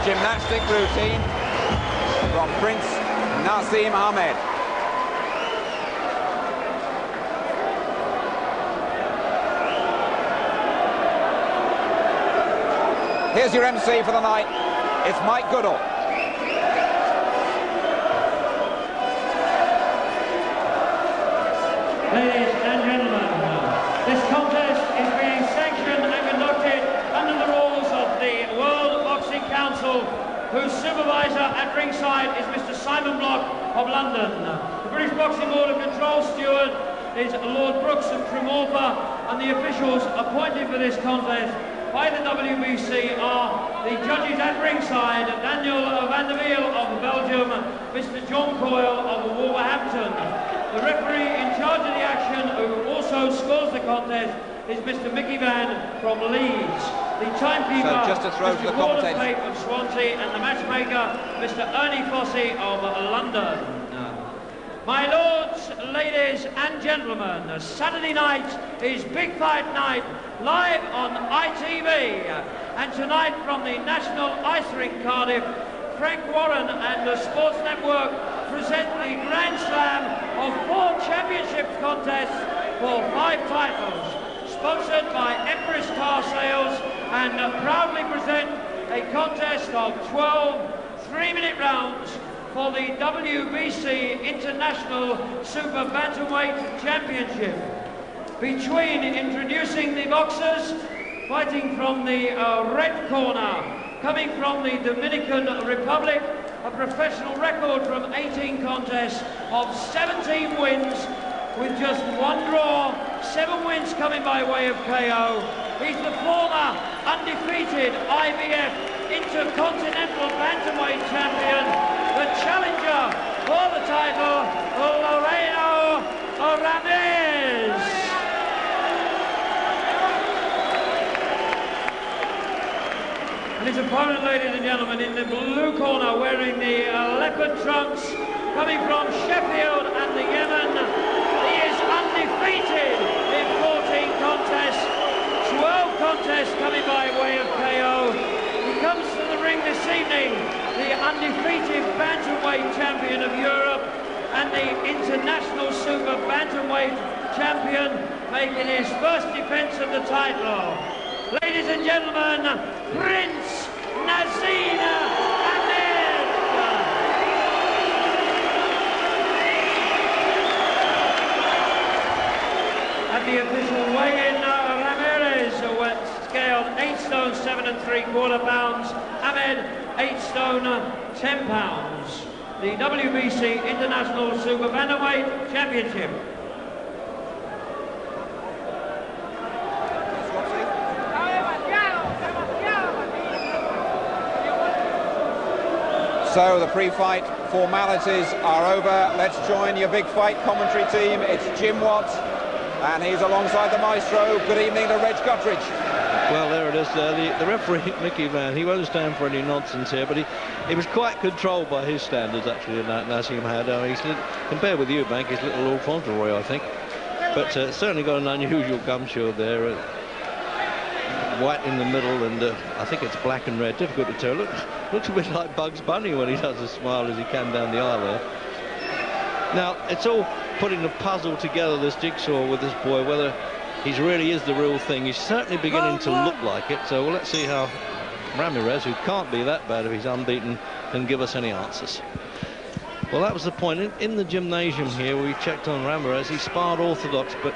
gymnastic routine from Prince Naseem Hamed. Here's your MC for the night. It's Mike Goodall. Ladies and gentlemen, this contest is being sanctioned and conducted under the rules of the World Boxing Council, whose supervisor at ringside is Mr. Simon Block of London. The British Boxing Board of Control steward is Lord Brooks of Tremorfa, and the officials appointed for this contest by the WBC are the judges at ringside, Daniel van der Wiel of Belgium, Mr. John Coyle of Wolverhampton. The referee in charge of the action, who also scores the contest, is Mr. Mickey Van from Leeds. The timekeeper, So just to throw Mr. to the Gordon commentators. Pape of Swansea, and the matchmaker, Mr. Ernie Fossey of London. My lords, ladies and gentlemen, Saturday night is Big Fight Night, live on ITV. And tonight from the National Ice Rink Cardiff, Frank Warren and the Sports Network present the Grand Slam of 4 championship contests for 5 titles. Sponsored by Empress Car Sales, and proudly present a contest of 12 3-minute rounds for the WBC International Super Bantamweight Championship. Between introducing the boxers, fighting from the red corner, coming from the Dominican Republic, a professional record from 18 contests of 17 wins with just 1 draw, 7 wins coming by way of KO. He's the former undefeated IBF Intercontinental Bantamweight Champion, the challenger for the title, Laureano Ramirez. And his opponent, ladies and gentlemen, in the blue corner, wearing the leopard trunks, coming from Sheffield and the Yemen. He is undefeated in 14 contests, 12 contests coming by way of KO. He comes to the ring this evening, the undefeated bantamweight champion of Europe and the international super bantamweight champion, making his first defense of the title. Ladies and gentlemen, Prince Naseem Hamed. At the official weigh-in, Ramirez went scaled 8 stone 7 3/4 pounds. Hamed 8 stone 10 pounds. The WBC International Super Bantamweight Championship. So the pre-fight formalities are over. Let's join your big fight commentary team. It's Jim Watts, and he's alongside the maestro. Good evening to Reg Guttridge. Well, there it is there. The referee, Mickey Van, he won't stand for any nonsense here, but he was quite controlled by his standards, actually, in that Naseem Hamed. He's compared with you, Bank, he's little Lord Fauntleroy, I think. But certainly got an unusual gum shield there. White in the middle, and I think it's black and red. Difficult to tell. Looks a bit like Bugs Bunny when he does a smile as he can down the aisle there. Now, it's all putting the puzzle together, this jigsaw with this boy, whether he really is the real thing. He's certainly beginning to look like it. So let's see how Ramirez, who can't be that bad if he's unbeaten, can give us any answers. Well, that was the point. In the gymnasium here, we checked on Ramirez. He sparred orthodox, but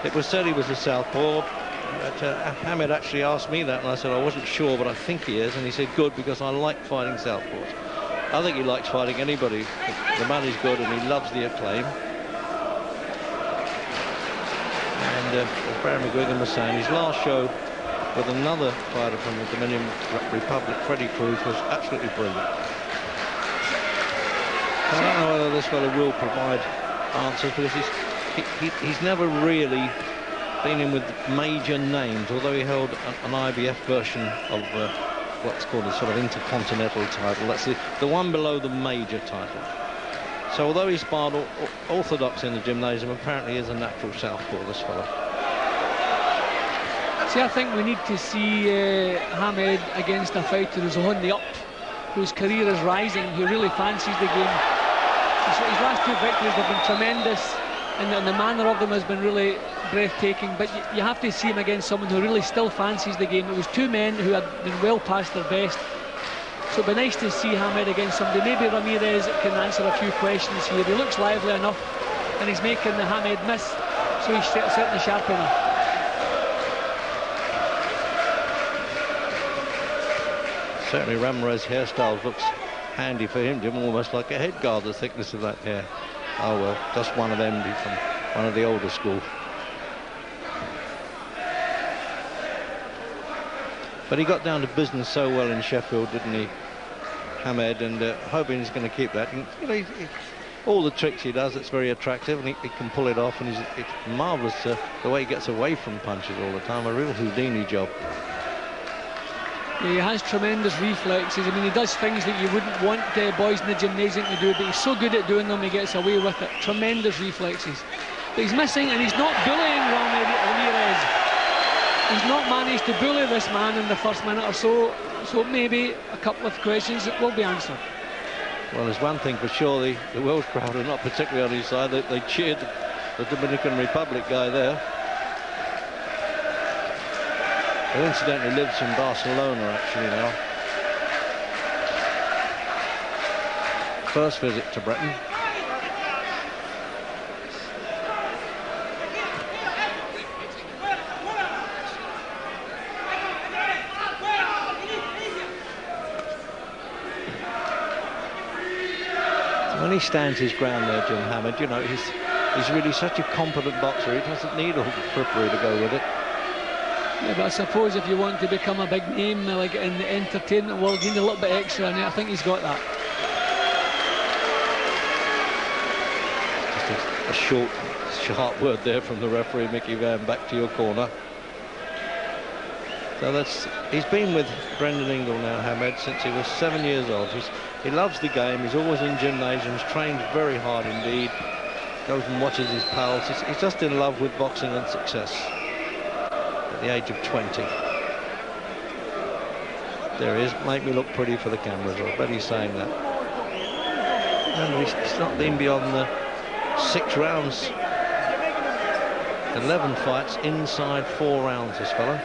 it was said he was a southpaw. But Hamed actually asked me that, and I said I wasn't sure, but I think he is. And he said, good, because I like fighting southpaws. I think he likes fighting anybody. The money's good, and he loves the acclaim. And as Barry McGuigan was saying, his last show with another fighter from the Dominican Republic, Freddie Cruz, was absolutely brilliant. I don't know whether this fellow will provide answers, because he's never really been in with major names, although he held an IBF version of what's called a sort of intercontinental title. That's the one below the major title. So although he sparred orthodox in the gymnasium, apparently is a natural southpaw, this fellow. See, I think we need to see Hamed against a fighter who's on the up, whose career is rising, who really fancies the game. His last 2 victories have been tremendous, and the manner of them has been really breathtaking, but you have to see him against someone who really still fancies the game. It was 2 men who had been well past their best, so it'd be nice to see Hamed against somebody. Maybe Ramirez can answer a few questions here. He looks lively enough, and he's making the Hamed miss, so he's certainly sharp enough. Certainly Ramirez's hairstyle looks handy for him, Jim, almost like a head guard, the thickness of that hair. Oh well, just one of them from one of the older school. But he got down to business so well in Sheffield, didn't he, Hamed, and hoping he's going to keep that. And, you know, all the tricks he does, it's very attractive, and he can pull it off, and it's marvellous the way he gets away from punches all the time, a real Houdini job. Yeah, he has tremendous reflexes. I mean, he does things that you wouldn't want boys in the gymnasium to do, but he's so good at doing them, he gets away with it. Tremendous reflexes. But he's missing, and he's not bullying Ramirez. He's not managed to bully this man in the first minute or so, so maybe a couple of questions that will be answered. Well, there's one thing for sure, the world crowd are not particularly on his side. They cheered the Dominican Republic guy there. Who incidentally lives in Barcelona actually now. First visit to Britain. When he stands his ground there, Jim Hamed, you know, he's really such a competent boxer. He doesn't need all the frippery to go with it. Yeah, but I suppose if you want to become a big name like in the entertainment world, you need a little bit extra, and I think he's got that. Just a short, sharp word there from the referee, Mickey Van, back to your corner. So he's been with Brendan Ingle now, Hamed, since he was 7 years old. He loves the game. He's always in gymnasiums, trains very hard indeed, goes and watches his pals. He's just in love with boxing and success. At the age of 20. There he is. Make me look pretty for the cameras. I bet he's saying that. Remember, he's not been beyond the 6 rounds. 11 fights inside 4 rounds, this fellow.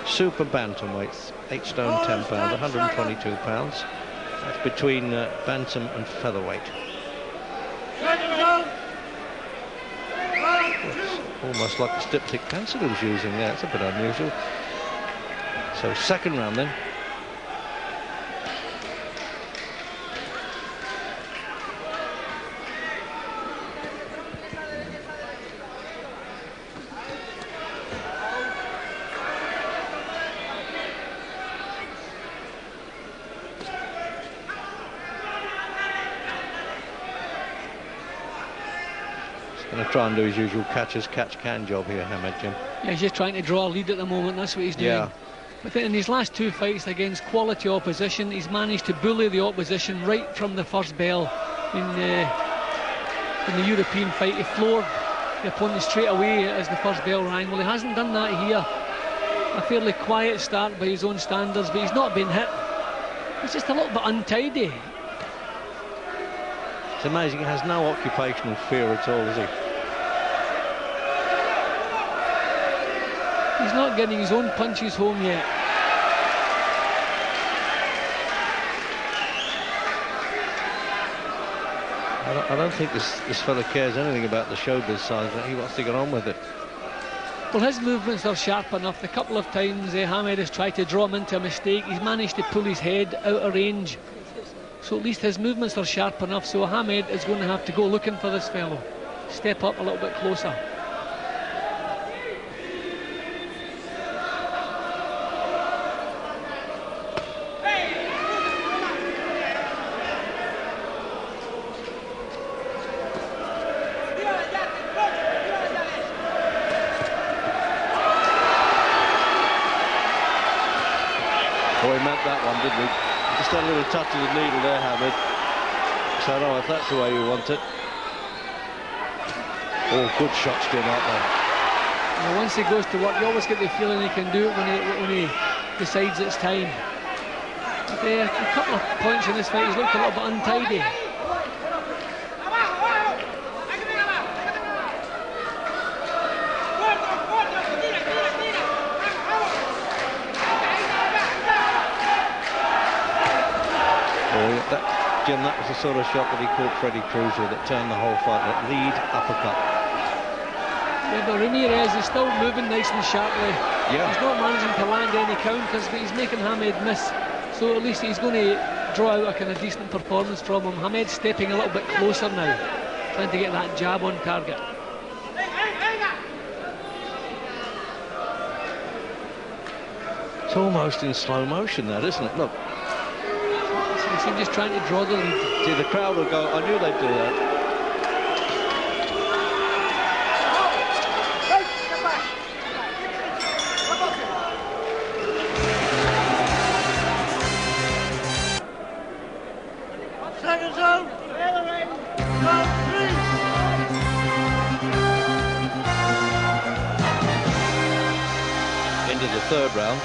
Super bantamweights, 8 stone 10 pounds, 122 pounds. That's between bantam and featherweight. Almost like the dipstick pencil he was using there. It's a bit unusual. So second round then. Going to try and do his usual catch-as-catch-can job here, Hamed, Jim. Yeah, he's just trying to draw a lead at the moment. That's what he's doing. Yeah. But in his last 2 fights against quality opposition, he's managed to bully the opposition right from the first bell. In the European fight, he floored the opponent straight away as the first bell rang. Well, he hasn't done that here. A fairly quiet start by his own standards, but he's not been hit. He's just a little bit untidy. It's amazing, he has no occupational fear at all, is he? He's not getting his own punches home yet. I don't think this fella cares anything about the showbiz side. He wants to get on with it. Well, his movements are sharp enough. The couple of times Hamed has tried to draw him into a mistake, he's managed to pull his head out of range. So at least his movements are sharp enough, so Hamed is going to have to go looking for this fellow. Step up a little bit closer. Oh, he meant that one, didn't he? Just a little touch of the needle there, Hamed. So I don't know if that's the way you want it. Oh, good shots, Jim, aren't they? And once he goes to work, you always get the feeling he can do it when he decides it's time. But a couple of points in this fight, he's looked a little bit untidy. Jim, that was the sort of shot that he caught Freddie Cruz with that turned the whole fight, that lead uppercut. Yeah, but Ramirez is still moving nice and sharply. Yeah. He's not managing to land any counters, but he's making Hamed miss. So at least he's going to draw out a kind of decent performance from him. Hamed's stepping a little bit closer now, trying to get that jab on target. It's almost in slow motion, that, isn't it? Look. I'm just trying to draw the lead. See, the crowd will go, I knew they'd do that. Second zone. Into the third round.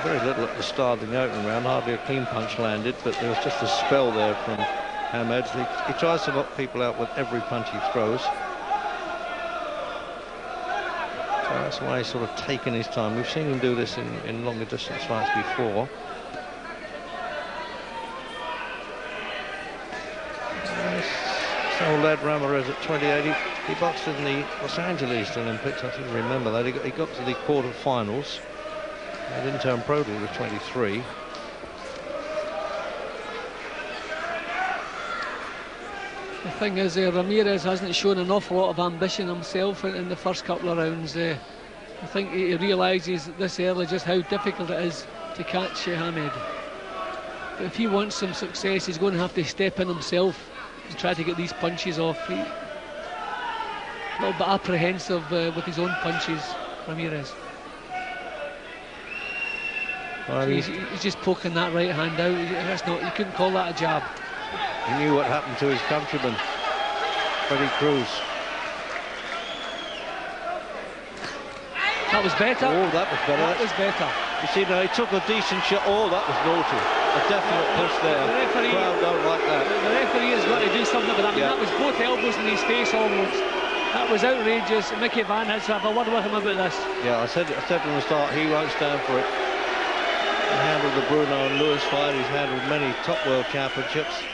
Very little at the start of the opening round, hardly a clean punch landed, but there was just a spell there from Hamed. He tries to knock people out with every punch he throws. So that's why he's sort of taken his time. We've seen him do this in longer distance fights before. This old lad Ramirez at 28, he boxed in the Los Angeles Olympics, I think you remember that. He got to the quarterfinals. He didn't turn pro till he was 23. The thing is, Ramirez hasn't shown an awful lot of ambition himself in the first couple of rounds. I think he realises this early just how difficult it is to catch Hamed. But if he wants some success, he's going to have to step in himself and try to get these punches off. He's a little bit apprehensive with his own punches, Ramirez. Well, he's just poking that right hand out. That's not, you couldn't call that a jab. He knew what happened to his countryman, Freddie Cruz. That was better. Oh, that was better. That was better. You see, now he took a decent shot. Oh, that was naughty. A definite push there. The referee, the crowd don't like that. The referee has got to do something with that. Yeah. That was both elbows in his face almost. That was outrageous. Mickey Van has to have a word with him about this. Yeah, I said from the start, he won't stand for it. He handled the Bruno and Lewis fight. He's handled many top world championships.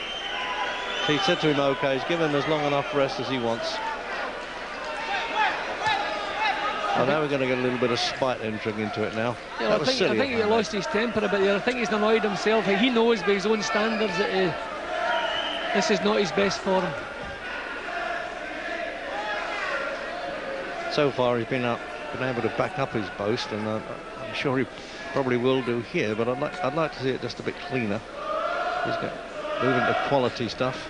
So he said to him, okay, he's given him as long enough rest as he wants. Oh, now we're going to get a little bit of spite entering into it now. Yeah, I think he lost his temper a bit there. I think he's annoyed himself. He knows by his own standards that this is not his best form. So far he's been able to back up his boast, and I'm sure he probably will do here, but I'd like to see it just a bit cleaner. He's moving to quality stuff.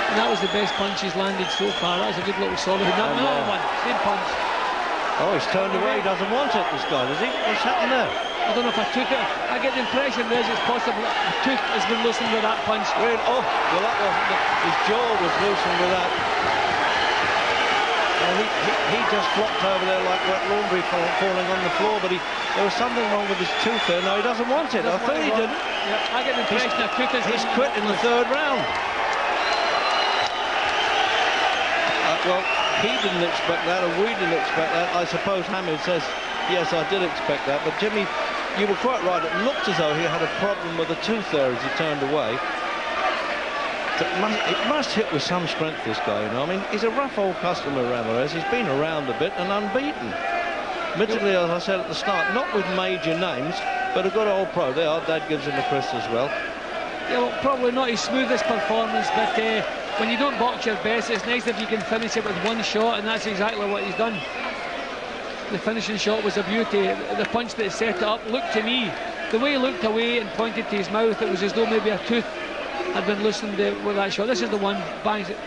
And that was the best punch he's landed so far. That was a good little solid. Another one, same punch. Oh, he's turned away. He doesn't want it, this guy, does he? What's happened there? I don't know if I took it. I get the impression there is it's possible a tooth has been loosened with that punch. Really? Oh, well, that was, his jaw was loosened with that. And he just flopped over there like wet laundry falling on the floor, but there was something wrong with his tooth there. No, he doesn't want it. I thought he didn't. Yeah, I get the impression a tooth has He's quit in the third round. Well, he didn't expect that, and we didn't expect that. I suppose Hamed says, yes, I did expect that. But Jimmy, you were quite right. It looked as though he had a problem with the tooth there as he turned away. It must hit with some strength, this guy, you know. I mean, he's a rough old customer, Ramirez. He's been around a bit and unbeaten. Admittedly, as I said at the start, not with major names, but a good old pro. There, our dad gives him a Chris as well. Yeah, well, probably not his smoothest performance, but when you don't box your best, it's nice if you can finish it with one shot, and that's exactly what he's done. The finishing shot was a beauty. The punch that set it up looked to me, the way he looked away and pointed to his mouth, it was as though maybe a tooth had been loosened with that shot. This is the one, bangs it.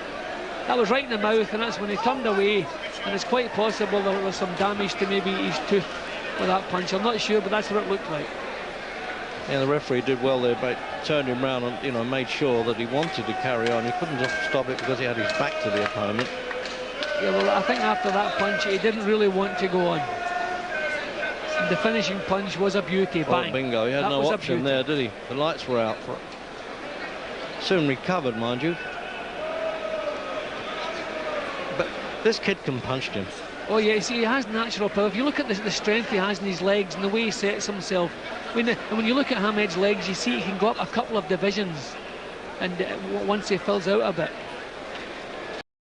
That was right in the mouth, and that's when he turned away, and it's quite possible there was some damage to maybe his tooth with that punch. I'm not sure, but that's what it looked like. Yeah, the referee did well there, but turned him round and, you know, made sure that he wanted to carry on. He couldn't just stop it because he had his back to the opponent. Yeah, well, I think after that punch, he didn't really want to go on. And the finishing punch was a beauty. Well, bang. bingo, he had That no was a option beauty. there, did he? The lights were out for it. Soon recovered, mind you. But this kid can punch him. Oh yeah, see, he has natural power. If you look at the strength he has in his legs and the way he sets himself, and when you look at Hamed's legs, you see he can go up a couple of divisions, and once he fills out a bit.